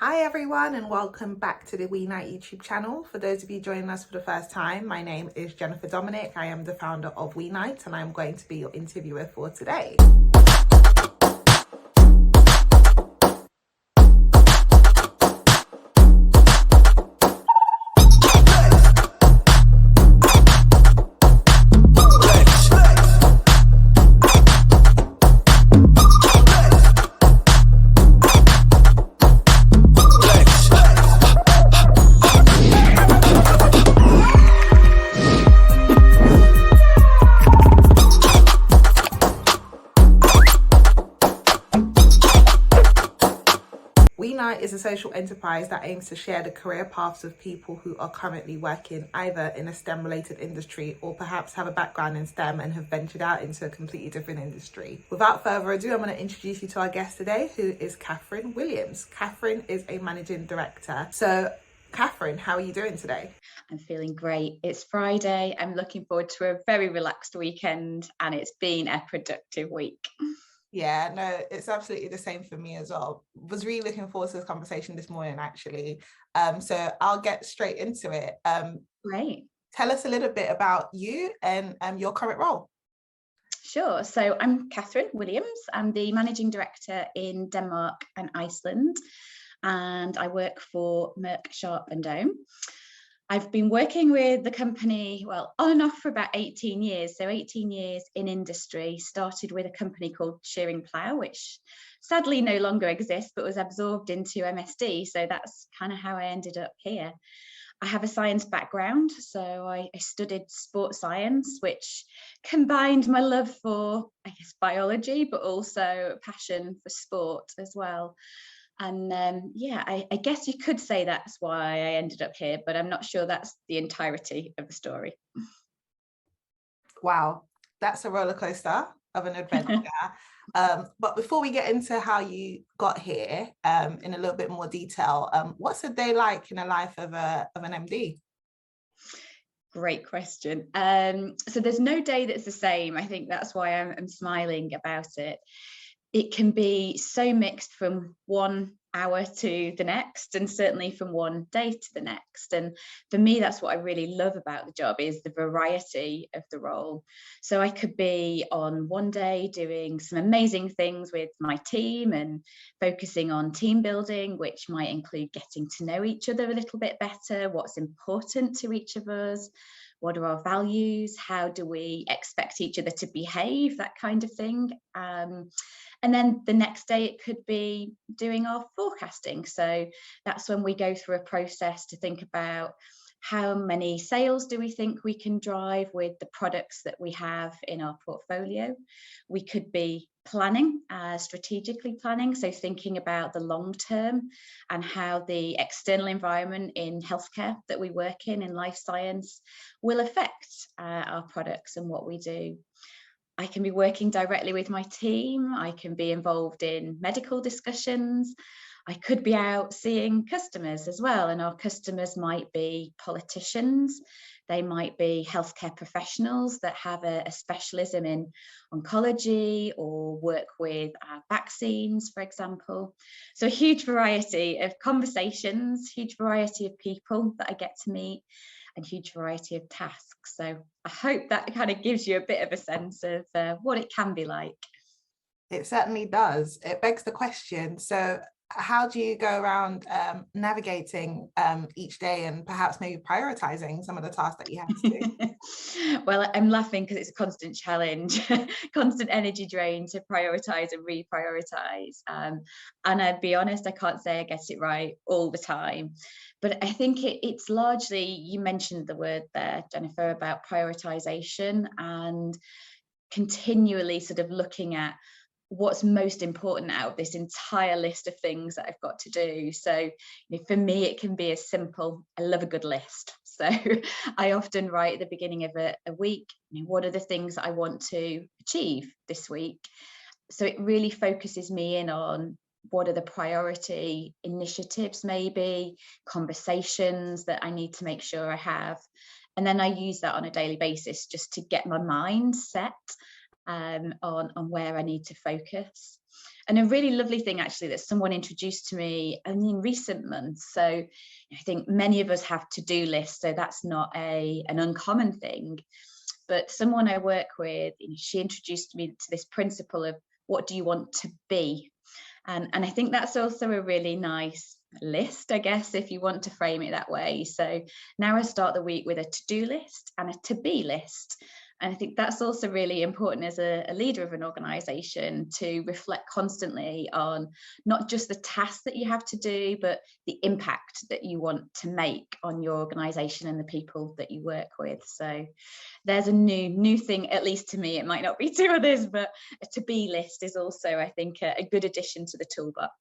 Hi everyone, and welcome back to the We Night YouTube channel. For those of you joining us for the first time, my name is Jennifer Dominic. I am the founder of We Night and I'm going to be your interviewer for today. We Night is a social enterprise that aims to share the career paths of people who are currently working either in a STEM-related industry or perhaps have a background in STEM and have ventured out into a completely different industry. Without further ado, I'm going to introduce you to our guest today, who is Catherine Williams. Catherine is a managing director. So, Catherine, how are you doing today? I'm feeling great. It's Friday. I'm looking forward to a very relaxed weekend, and it's been a productive week. Yeah, no, it's absolutely the same for me as well. Was really looking forward to this conversation this morning, actually. So I'll get straight into it. Great. Tell us a little bit about you and your current role. Sure. So I'm Catherine Williams. I'm the managing director in Denmark and Iceland, and I work for Merck Sharp and Dome. I've been working with the company, well, on and off for about 18 years. So 18 years in industry, started with a company called Shearing Plough, which sadly no longer exists, but was absorbed into MSD. So that's kind of how I ended up here. I have a science background, so I studied sports science, which combined my love for, I guess, biology, but also a passion for sport as well. And I guess you could say that's why I ended up here, but I'm not sure that's the entirety of the story. Wow, that's a roller coaster of an adventure. But before we get into how you got here in a little bit more detail, what's a day like in the life of an MD? Great question. So there's no day that's the same. I think that's why I'm smiling about it. It can be so mixed from 1 hour to the next, and certainly from one day to the next. And for me, that's what I really love about the job, is the variety of the role. So I could be on one day doing some amazing things with my team and focusing on team building, which might include getting to know each other a little bit better, what's important to each of us, what are our values, how do we expect each other to behave, that kind of thing. And then the next day it could be doing our forecasting. So that's when we go through a process to think about how many sales do we think we can drive with the products that we have in our portfolio. We could be planning, strategically planning, so thinking about the long term and how the external environment in healthcare that we work in life science, will affect our products and what we do. I can be working directly with my team. I can be involved in medical discussions. I could be out seeing customers as well. And our customers might be politicians. They might be healthcare professionals that have a specialism in oncology or work with vaccines, for example. So a huge variety of conversations, huge variety of people that I get to meet, and huge variety of tasks. So I hope that kind of gives you a bit of a sense of what it can be like. It certainly does. It begs the question. So how do you go around navigating each day and perhaps maybe prioritizing some of the tasks that you have to do? Well, I'm laughing because it's a constant challenge, constant energy drain to prioritize and reprioritize. And I'd be honest, I can't say I get it right all the time. But I think it's largely, you mentioned the word there, Jennifer, about prioritization and continually sort of looking at what's most important out of this entire list of things that I've got to do. So for me, it can be as simple. I love a good list. So I often write at the beginning of a week, what are the things that I want to achieve this week? So it really focuses me in on what are the priority initiatives, maybe conversations that I need to make sure I have. And then I use that on a daily basis just to get my mind set on where I need to focus. a really lovely thing actually that someone introduced to me only in recent months. So I think many of us have to-do lists, so that's not an uncommon thing. But someone I work with, she introduced me to this principle of what do you want to be? And I think that's also a really nice list, I guess, if you want to frame it that way. So now I start the week with a to-do list and a to-be list. And I think that's also really important as a leader of an organisation, to reflect constantly on not just the tasks that you have to do, but the impact that you want to make on your organisation and the people that you work with. So there's a new thing, at least to me. It might not be to others, but a to-be list is also, I think, a good addition to the toolbox.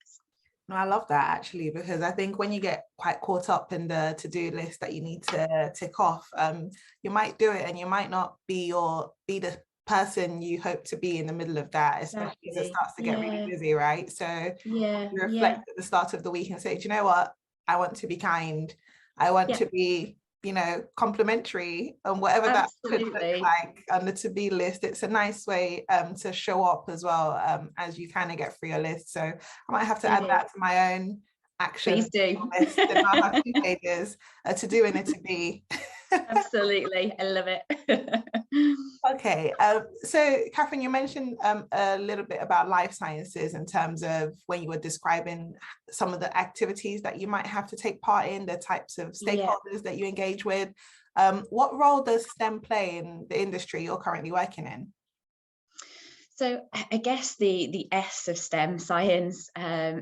I love that, actually, because I think when you get quite caught up in the to-do list that you need to tick off, you might do it and you might not be the person you hope to be in the middle of that, especially as it starts to get really busy, right? So you reflect at the start of the week and say, do you know what? I want to be kind. I want to be, complimentary, and whatever that could look like on the to-be list. It's a nice way to show up as well, as you kind of get through your list. So I might have to add that to my own action Please do. list, and I'll have 2 pages, a to do and a to be. Absolutely, I love it. Okay, so Catherine, you mentioned a little bit about life sciences in terms of when you were describing some of the activities that you might have to take part in, the types of stakeholders that you engage with. What role does STEM play in the industry you're currently working in? So I guess the S of STEM, science,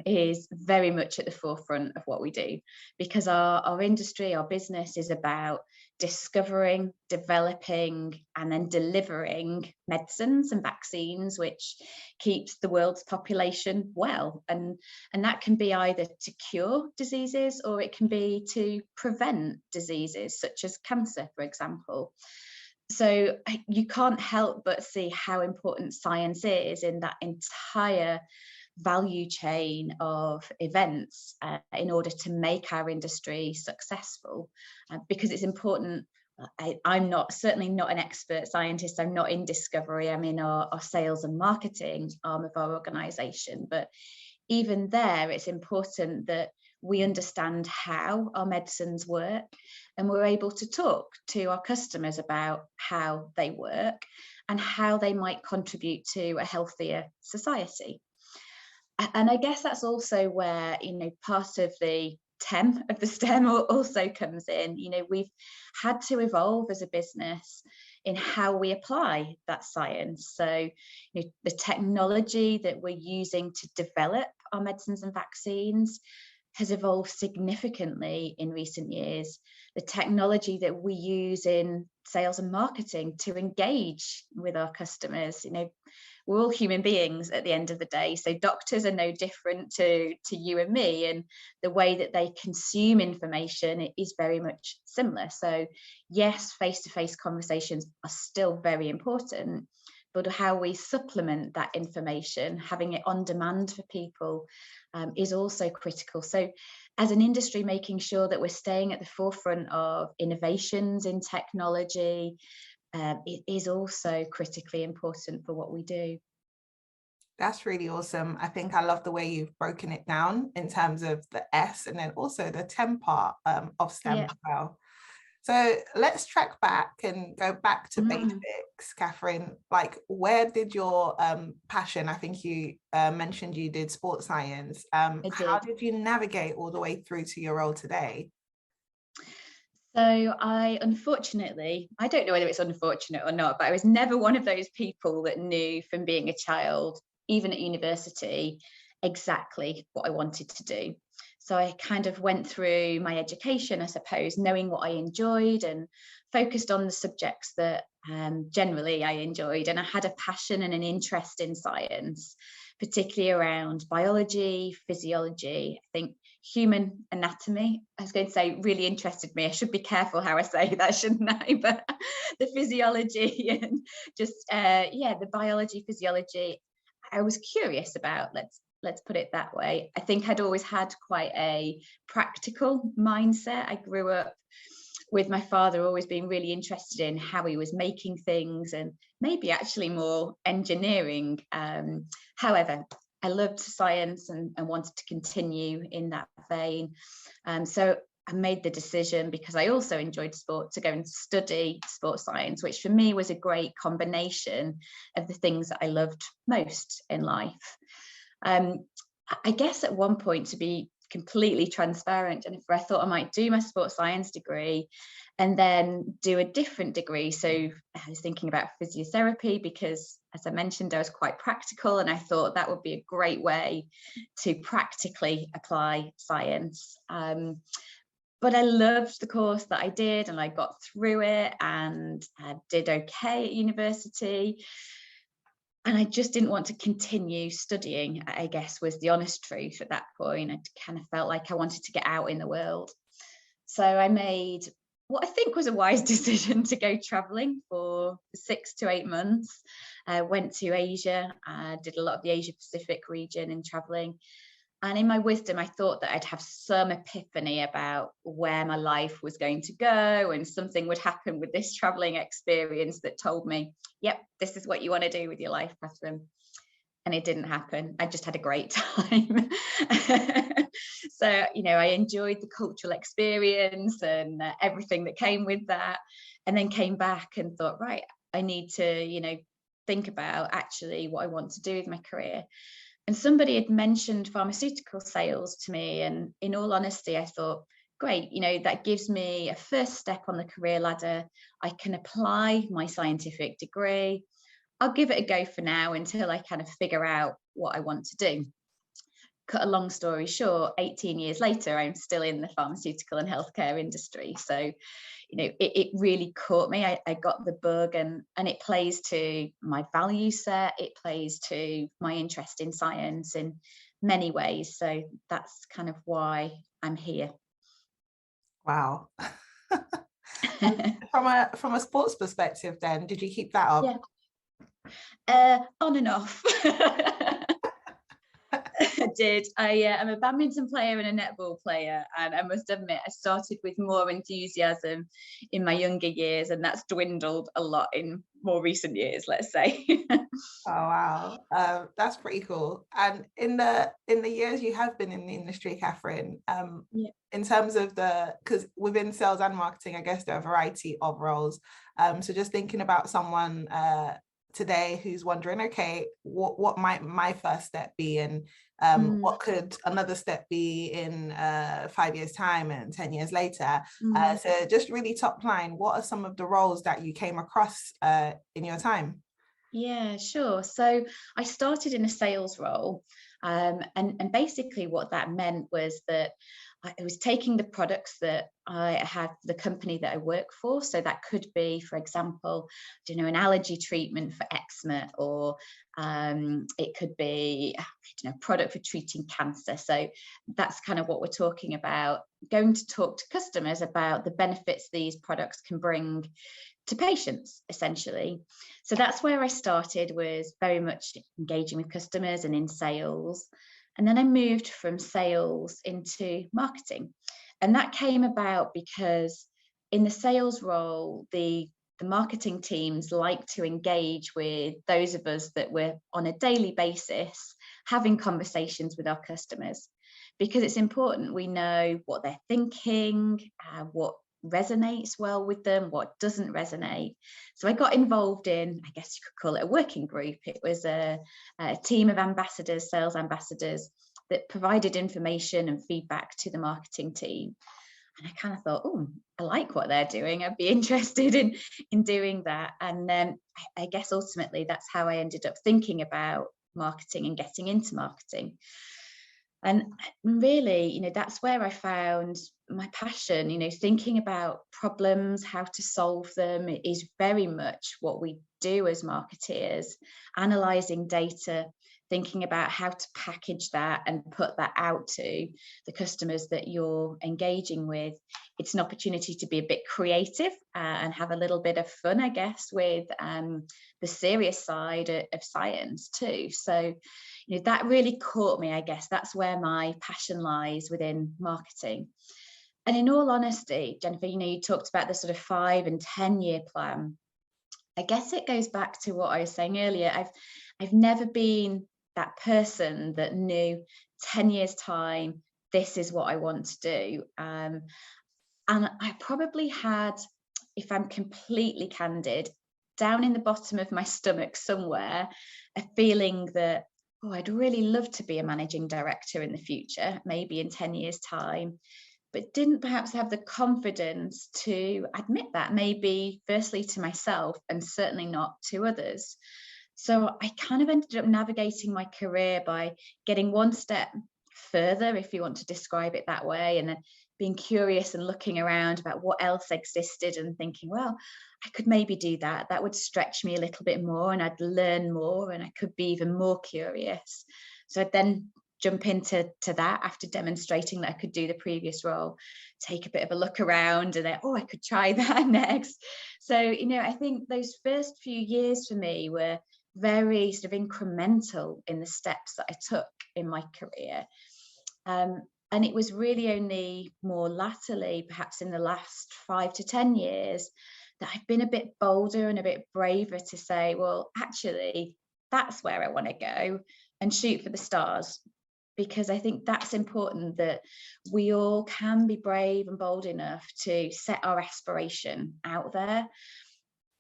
is very much at the forefront of what we do, because our industry, our business is about discovering, developing, and then delivering medicines and vaccines, which keeps the world's population well. And that can be either to cure diseases, or it can be to prevent diseases such as cancer, for example. So you can't help but see how important science is in that entire value chain of events in order to make our industry successful, because it's important. I'm certainly not an expert scientist. I'm not in discovery. I'm in our sales and marketing arm of our organisation. But even there, it's important that we understand how our medicines work, and we're able to talk to our customers about how they work and how they might contribute to a healthier society. And I guess that's also where, part of the TEM of the STEM also comes in. We've had to evolve as a business in how we apply that science. So the technology that we're using to develop our medicines and vaccines has evolved significantly in recent years. The technology that we use in sales and marketing to engage with our customers, we're all human beings at the end of the day. So doctors are no different to you and me, and the way that they consume information is very much similar. So yes, face-to-face conversations are still very important, but how we supplement that information, having it on demand for people, is also critical. So as an industry, making sure that we're staying at the forefront of innovations in technology, it is also critically important for what we do. That's really awesome. I think I love the way you've broken it down in terms of the S and then also the TEM part of STEM as well. So let's track back and go back to basics, Catherine. Like, where did your passion, I think you mentioned you did sports science. How did you navigate all the way through to your role today? So unfortunately, I don't know whether it's unfortunate or not, but I was never one of those people that knew from being a child, even at university, exactly what I wanted to do. So I kind of went through my education, I suppose, knowing what I enjoyed and focused on the subjects that generally I enjoyed. And I had a passion and an interest in science, particularly around biology, physiology. I think human anatomy, I was going to say, really interested me. I should be careful how I say that, shouldn't I? But the physiology and just, the biology, physiology, I was curious about. Let's put it that way. I think I'd always had quite a practical mindset. I grew up with my father always being really interested in how he was making things, and maybe actually more engineering. However, I loved science and wanted to continue in that vein. So I made the decision, because I also enjoyed sport, to go and study sports science, which for me was a great combination of the things that I loved most in life. I guess at one point, to be completely transparent, Jennifer, I thought I might do my sports science degree and then do a different degree. So I was thinking about physiotherapy because, as I mentioned, I was quite practical, and I thought that would be a great way to practically apply science. But I loved the course that I did, and I got through it, and I did okay at university. And I just didn't want to continue studying, I guess, was the honest truth at that point. I kind of felt like I wanted to get out in the world. So I made what I think was a wise decision to go traveling for 6 to 8 months. I went to Asia, did a lot of the Asia Pacific region in traveling. And in my wisdom, I thought that I'd have some epiphany about where my life was going to go, and something would happen with this traveling experience that told me, yep, this is what you want to do with your life, Catherine. And it didn't happen. I just had a great time. So, I enjoyed the cultural experience and everything that came with that, and then came back and thought, right, I need to, think about actually what I want to do with my career. And somebody had mentioned pharmaceutical sales to me. And in all honesty, I thought, great, that gives me a first step on the career ladder. I can apply my scientific degree. I'll give it a go for now until I kind of figure out what I want to do. Cut a long story short, 18 years later, I'm still in the pharmaceutical and healthcare industry. So, it really caught me. I got the bug, and it plays to my value set. It plays to my interest in science in many ways. So that's kind of why I'm here. Wow. From a sports perspective, then, did you keep that up? Yeah. On and off. I did. I'm a badminton player and a netball player, and I must admit I started with more enthusiasm in my younger years, and that's dwindled a lot in more recent years, let's say. Oh wow, that's pretty cool. And in the years you have been in the industry, Catherine, Yeah. in terms of because within sales and marketing, I guess there are a variety of roles. So just thinking about someone today who's wondering, okay, what might my first step be, and what could another step be in 5 years time and 10 years later. So just really top line, what are some of the roles that you came across in your time? Yeah, sure. So I started in a sales role, and basically what that meant was that I was taking the products that I had, the company that I work for. So that could be, for example, an allergy treatment for eczema, or it could be, a product for treating cancer. So that's kind of what we're talking about. Going to talk to customers about the benefits these products can bring to patients, essentially. So that's where I started, was very much engaging with customers and in sales. And then I moved from sales into marketing. And that came about because in the sales role, the marketing teams like to engage with those of us that were on a daily basis having conversations with our customers, because it's important we know what they're thinking, what resonates well with them, what doesn't resonate. So I got involved in, I guess you could call it a working group. It was a team of ambassadors, sales ambassadors, that provided information and feedback to the marketing team. And I kind of thought, oh, I like what they're doing. I'd be interested in doing that. And I guess ultimately that's how I ended up thinking about marketing and getting into marketing. And really, that's where I found my passion. Thinking about problems, how to solve them is very much what we do as marketeers. Analysing data, thinking about how to package that and put that out to the customers that you're engaging with. It's an opportunity to be a bit creative and have a little bit of fun, I guess, with the serious side of science too. So that really caught me. I guess that's where my passion lies, within marketing. And in all honesty, Jennifer, you talked about the sort of 5 and 10 year plan. I guess it goes back to what I was saying earlier. I've never been that person that knew 10 years time, this is what I want to do. And I probably had, if I'm completely candid, down in the bottom of my stomach somewhere, a feeling that, oh, I'd really love to be a managing director in the future, maybe in 10 years time, but didn't perhaps have the confidence to admit that, maybe firstly to myself and certainly not to others. So I kind of ended up navigating my career by getting one step further, if you want to describe it that way, and then being curious and looking around about what else existed and thinking, well, I could maybe do that. That would stretch me a little bit more and I'd learn more and I could be even more curious. So I'd then jump into that after demonstrating that I could do the previous role, take a bit of a look around and then, oh, I could try that next. So, I think those first few years for me were very sort of incremental in the steps that I took in my career. And it was really only more latterly, perhaps in the last 5 to 10 years, that I've been a bit bolder and a bit braver to say, well, actually, that's where I want to go and shoot for the stars. Because I think that's important, that we all can be brave and bold enough to set our aspiration out there.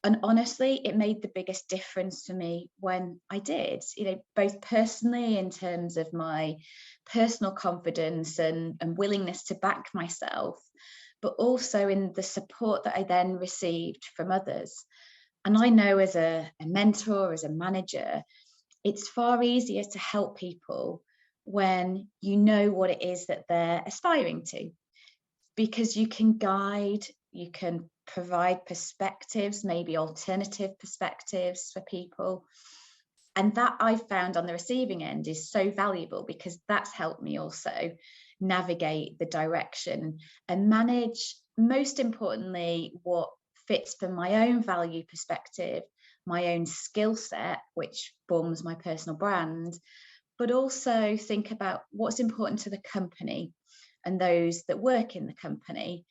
And honestly, it made the biggest difference for me when I did, both personally in terms of my personal confidence and willingness to back myself, but also in the support that I then received from others. And I know as a mentor, as a manager, it's far easier to help people when you know what it is that they're aspiring to, because you can guide, you can provide perspectives, maybe alternative perspectives for people. And that I've found on the receiving end is so valuable, because that's helped me also navigate the direction and manage, most importantly, what fits for my own value perspective, my own skill set, which forms my personal brand, but also think about what's important to the company and those that work in the company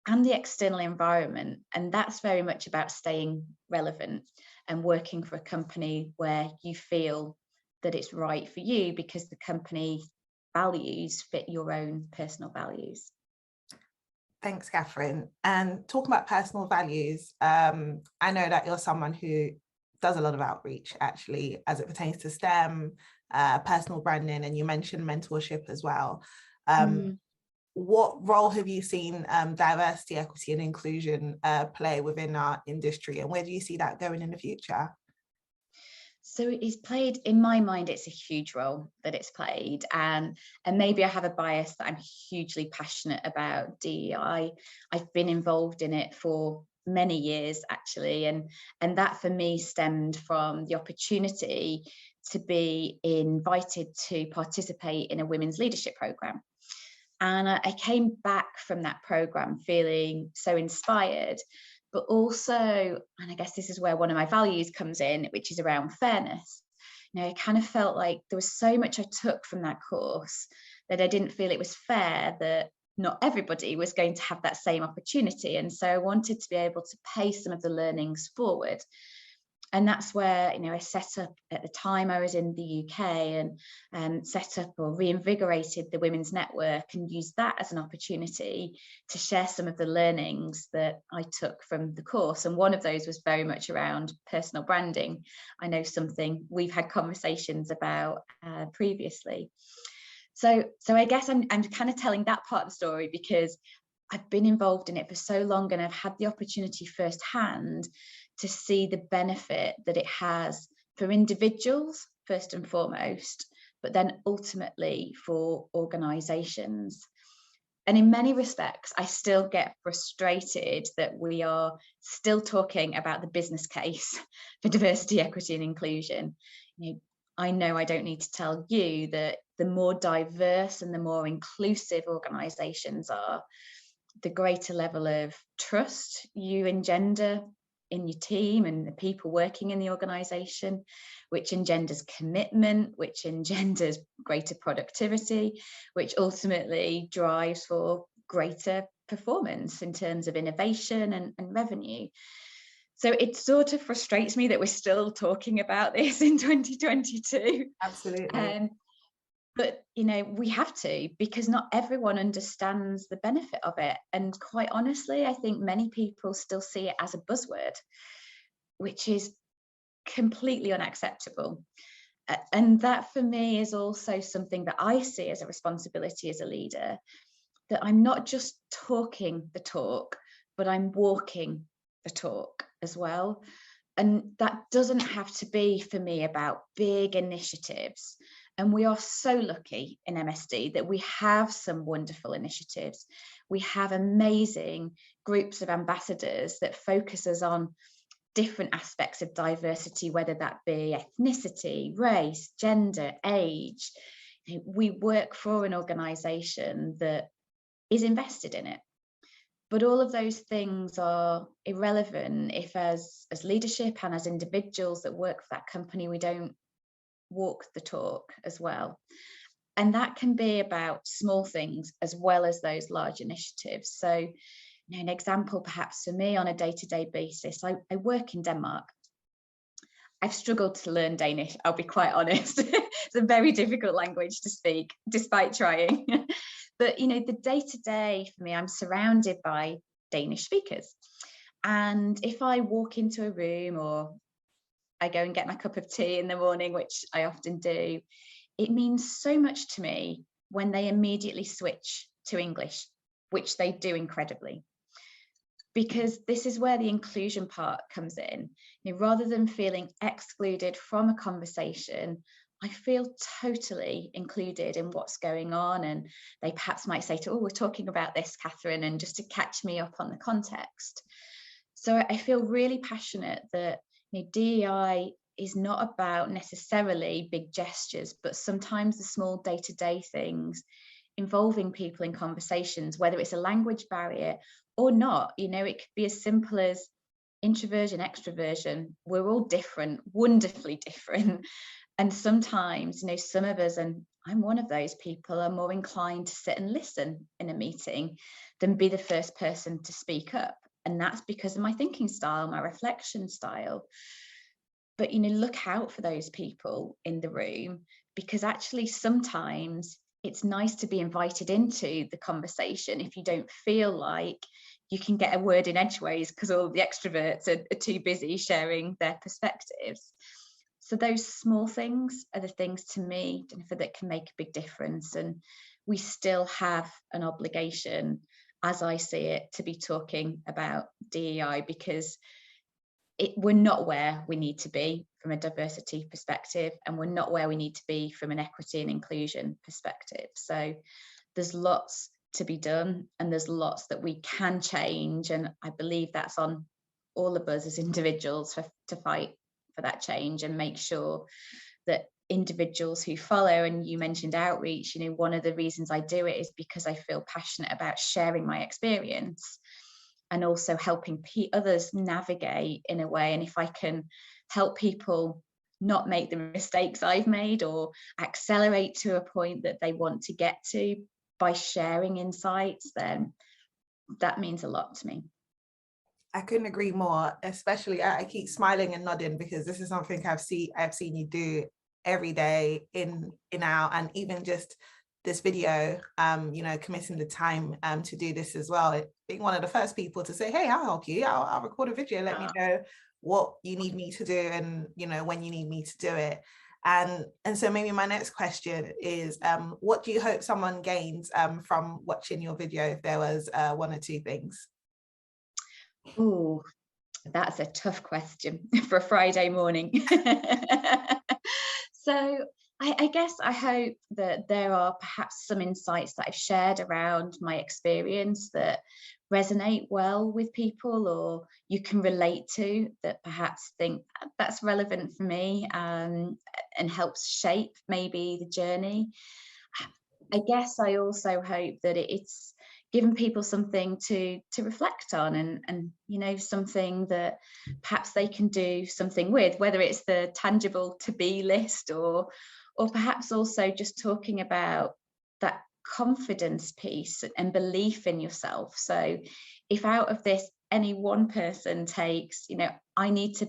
and the external environment. And that's very much about staying relevant and working for a company where you feel that it's right for you, because the company values fit your own personal values. Thanks, Catherine. And talking about personal values, I know that you're someone who does a lot of outreach, actually, as it pertains to STEM, personal branding, and you mentioned mentorship as well. What role have you seen diversity, equity, and inclusion play within our industry, and where do you see that going in the future? So it's played, in my mind, it's a huge role that it's played, and maybe I have a bias that I'm hugely passionate about DEI. I've been involved in it for many years, actually, and that for me stemmed from the opportunity to be invited to participate in a women's leadership program. And I came back from that program feeling so inspired, but also, and I guess this is where one of my values comes in, which is around fairness. I kind of felt like there was so much I took from that course that I didn't feel it was fair that not everybody was going to have that same opportunity. And so I wanted to be able to pay some of the learnings forward. And that's where, I set up, at the time I was in the UK, and set up or reinvigorated the Women's Network and used that as an opportunity to share some of the learnings that I took from the course. And one of those was very much around personal branding. I know something we've had conversations about previously. So I guess I'm kind of telling that part of the story because I've been involved in it for so long, and I've had the opportunity firsthand to see the benefit that it has for individuals, first and foremost, but then ultimately for organisations. And in many respects, I still get frustrated that we are still talking about the business case for diversity, equity, and inclusion. I know I don't need to tell you that the more diverse and the more inclusive organisations are, the greater level of trust you engender in your team and the people working in the organisation, which engenders commitment, which engenders greater productivity, which ultimately drives for greater performance in terms of innovation and revenue. So it sort of frustrates me that we're still talking about this in 2022. Absolutely. But, you know, we have to, because not everyone understands the benefit of it. And quite honestly, I think many people still see it as a buzzword, which is completely unacceptable. And that for me is also something that I see as a responsibility as a leader, that I'm not just talking the talk, but I'm walking the talk as well. And that doesn't have to be for me about big initiatives. And we are so lucky in MSD that we have some wonderful initiatives. We have amazing groups of ambassadors that focuses on different aspects of diversity, whether that be ethnicity, race, gender, age. We work for an organisation that is invested in it. But all of those things are irrelevant if as leadership and as individuals that work for that company, we don't walk the talk as well. And that can be about small things as well as those large initiatives. So, you know, an example perhaps for me on a day-to-day basis, I work in Denmark. I've struggled to learn Danish, I'll be quite honest. It's a very difficult language to speak, despite trying. But, you know, the day-to-day for me, I'm surrounded by Danish speakers. And if I walk into a room or I go and get my cup of tea in the morning, which I often do, it means so much to me when they immediately switch to English, which they do incredibly. Because this is where the inclusion part comes in. You know, rather than feeling excluded from a conversation, I feel totally included in what's going on. And they perhaps might say to, oh, we're talking about this, Catherine, and just to catch me up on the context. So I feel really passionate that, you know, DEI is not about necessarily big gestures, but sometimes the small day-to-day things involving people in conversations, whether it's a language barrier or not. You know, it could be as simple as introversion, extroversion. We're all different, wonderfully different. And sometimes, you know, some of us, and I'm one of those people, are more inclined to sit and listen in a meeting than be the first person to speak up. And that's because of my thinking style, my reflection style. But, you know, look out for those people in the room, because actually sometimes it's nice to be invited into the conversation if you don't feel like you can get a word in edgeways because all the extroverts are too busy sharing their perspectives. So those small things are the things to me, Jennifer, that can make a big difference. And we still have an obligation, as I see it, to be talking about DEI, because we're not where we need to be from a diversity perspective, and we're not where we need to be from an equity and inclusion perspective. So there's lots to be done, and there's lots that we can change. And I believe that's on all of us as individuals to fight for that change and make sure that individuals who follow, and you mentioned outreach, you know, one of the reasons I do it is because I feel passionate about sharing my experience and also helping others navigate in a way. And if I can help people not make the mistakes I've made or accelerate to a point that they want to get to by sharing insights, then that means a lot to me. I couldn't agree more, especially I keep smiling and nodding because this is something I've seen you do every day in out, and even just this video, you know, committing the time to do this as well. Being one of the first people to say, hey, I'll help you. I'll record a video. Let me know what you need me to do, and, you know, when you need me to do it. And so maybe my next question is, what do you hope someone gains from watching your video, if there was one or two things? Oh, that's a tough question for a Friday morning. So I guess I hope that there are perhaps some insights that I've shared around my experience that resonate well with people, or you can relate to, that perhaps think that's relevant for me, and helps shape maybe the journey. I guess I also hope that it's given people something to reflect on, and you know, something that perhaps they can do something with, whether it's the tangible to be list, or perhaps also just talking about that confidence piece and belief in yourself. So if out of this any one person takes, I need to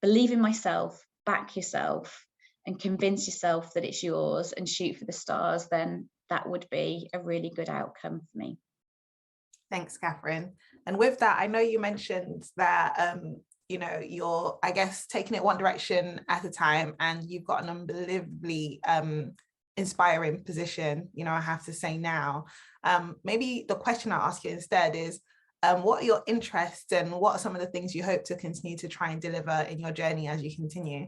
believe in myself, back yourself, and convince yourself that it's yours and shoot for the stars, then that would be a really good outcome for me. Thanks, Catherine. And with that, I know you mentioned that, you're, I guess, taking it one direction at a time, and you've got an unbelievably inspiring position, I have to say now. Maybe the question I'll ask you instead is, what are your interests and what are some of the things you hope to continue to try and deliver in your journey as you continue?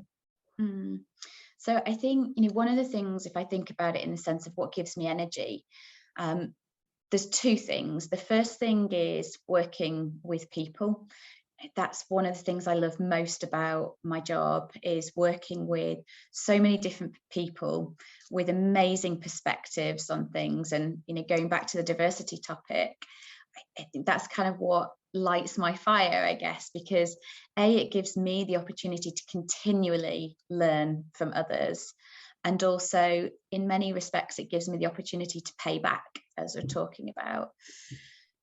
So I think, one of the things, if I think about it in the sense of what gives me energy, there's two things. The first thing is working with people. That's one of the things I love most about my job, is working with so many different people with amazing perspectives on things. And, going back to the diversity topic, I think that's kind of what lights my fire, I guess, because it gives me the opportunity to continually learn from others. And also, in many respects, it gives me the opportunity to pay back, as we're talking about.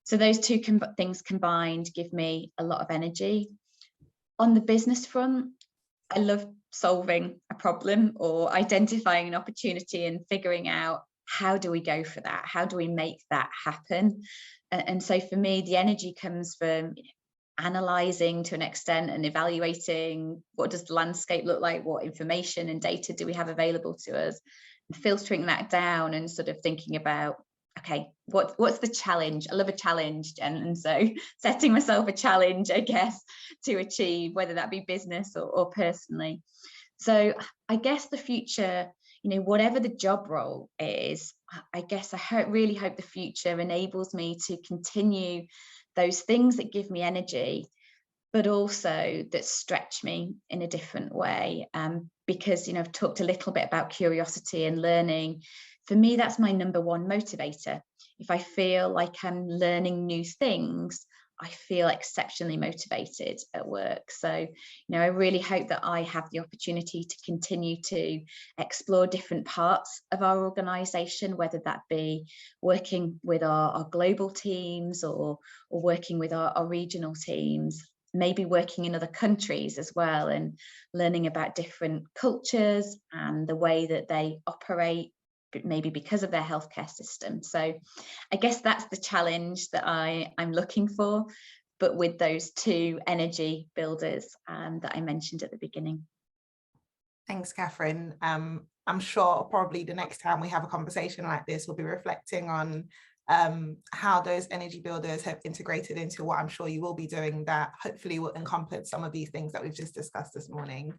So those two things combined give me a lot of energy. On the business front, I love solving a problem or identifying an opportunity and figuring out, how do we go for that? How do we make that happen? And so for me, the energy comes from analysing to an extent and evaluating, what does the landscape look like? What information and data do we have available to us? And filtering that down and sort of thinking about, okay, what's the challenge? I love a challenge, Jen. And so setting myself a challenge, I guess, to achieve, whether that be business or personally. So I guess the future, whatever the job role is, I guess I really hope the future enables me to continue those things that give me energy, but also that stretch me in a different way. Because, I've talked a little bit about curiosity and learning. For me, that's my number one motivator. If I feel like I'm learning new things, I feel exceptionally motivated at work. So, I really hope that I have the opportunity to continue to explore different parts of our organisation, whether that be working with our global teams or working with our regional teams, maybe working in other countries as well, and learning about different cultures and the way that they operate, maybe because of their healthcare system. So I guess that's the challenge that I'm looking for, but with those two energy builders that I mentioned at the beginning. Thanks, Catherine. I'm sure probably the next time we have a conversation like this, we'll be reflecting on how those energy builders have integrated into what I'm sure you will be doing, that hopefully will encompass some of these things that we've just discussed this morning.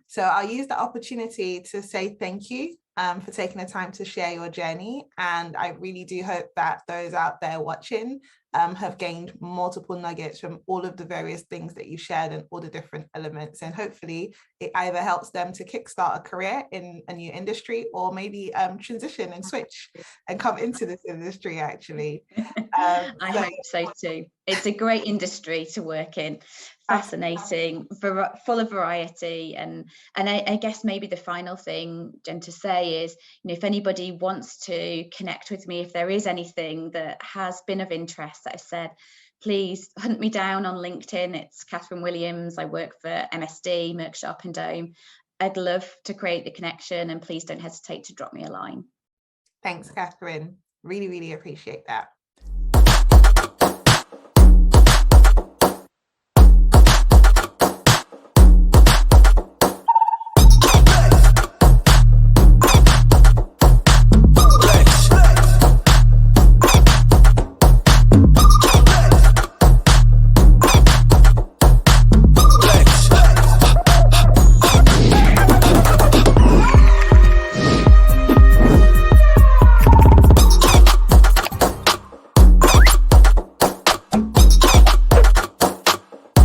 So I'll use the opportunity to say thank you for taking the time to share your journey. And I really do hope that those out there watching have gained multiple nuggets from all of the various things that you shared and all the different elements. And hopefully it either helps them to kickstart a career in a new industry, or maybe transition and switch and come into this industry, actually. I hope so too. It's a great industry to work in. Fascinating, full of variety. And I guess maybe the final thing, Jen, to say is, if anybody wants to connect with me, if there is anything that has been of interest that I've said, please hunt me down on LinkedIn. It's Catherine Williams. I work for MSD, Merck Sharp and Dome. I'd love to create the connection, and please don't hesitate to drop me a line. Thanks, Catherine. Really, really appreciate that.